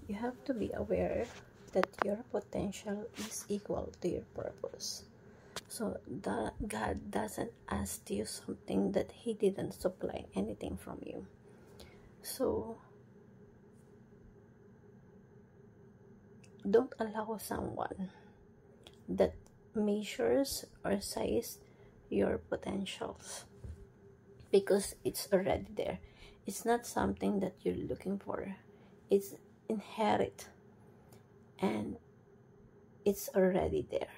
you have to be aware that your potential is equal to your purpose. So God doesn't ask you something that He didn't supply anything from you. So don't allow someone that measures or says your potentials, because it's already there. It's not something that you're looking for. It's inherent and it's already there.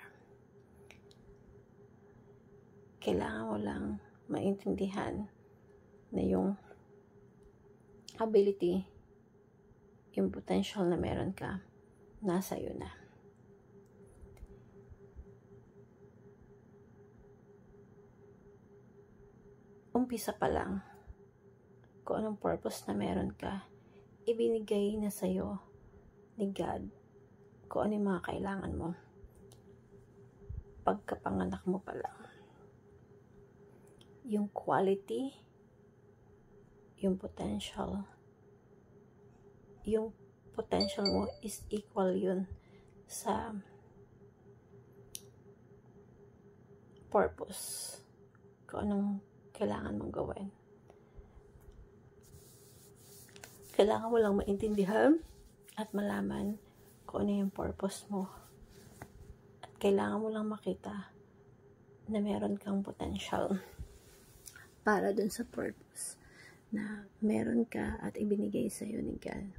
Kailangan mo lang maintindihan na yung ability, yung potential na meron ka, nasa iyo na. Umpisa pa lang, kung anong purpose na meron ka, ibinigay na sa'yo ni God kung ano yung mga kailangan mo. Pagkapanganak mo pa lang. Yung quality, yung potential mo is equal yun sa purpose. Kung anong kailangan mong gawin. Kailangan mo lang maintindihan at malaman kung ano yung purpose mo. At kailangan mo lang makita na meron kang potential para dun sa purpose na meron ka at ibinigay sa'yo ni God.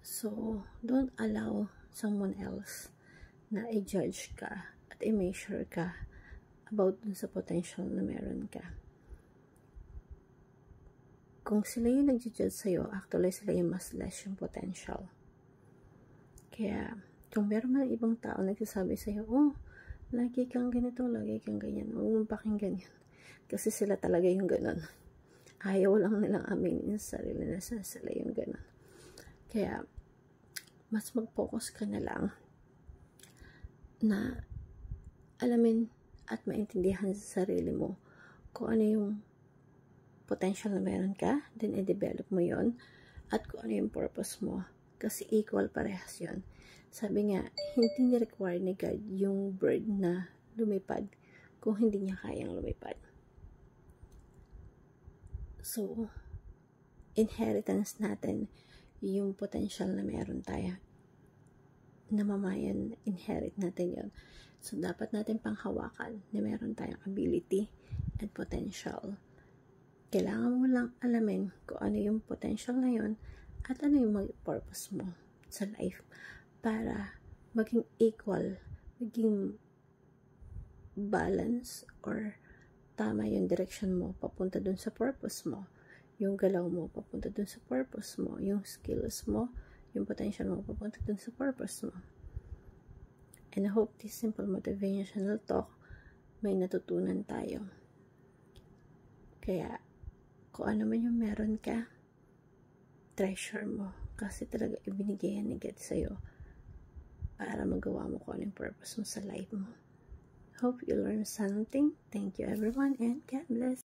So, don't allow someone else na i-judge ka at i-measure ka about dun sa potential na meron ka. Kung sila yung nag-judge sa'yo, actually sila yung mas less yung potential. Kaya, kung meron man ibang tao nagsasabi sa'yo, oh, lagi kang ganito, lagi kang ganyan, huwag mong pakinggan yan. Kasi sila talaga yung ganon. Ayaw lang nilang aminin sa sarili na sila yung ganon. Kaya, mas mag-focus ka na lang na alamin at maintindihan sa sarili mo kung ano yung potential na meron ka, then i-develop mo yon, at kung ano yung purpose mo. Kasi equal parehas yun. Sabi nga, hindi niya require ni God yung bird na lumipad kung hindi niya kayang lumipad. So, inheritance natin yung potential na meron tayo. Namamayan, inherit natin yun. So, dapat natin panghawakan na meron tayong ability and potential. Kailangan mo lang alamin kung ano yung potential na yun at ano yung purpose mo sa life para maging equal, maging balance or tama yung direction mo papunta dun sa purpose mo. Yung galaw mo papunta dun sa purpose mo. Yung skills mo, yung potential mo papunta dun sa purpose mo. And I hope this simple motivational talk may natutunan tayo. Kaya, kung ano man yung meron ka, treasure mo. Kasi talaga ibinigay yan ni God sa'yo para magawa mo kung ano yung purpose mo sa life mo. Hope you learned something. Thank you everyone and God bless.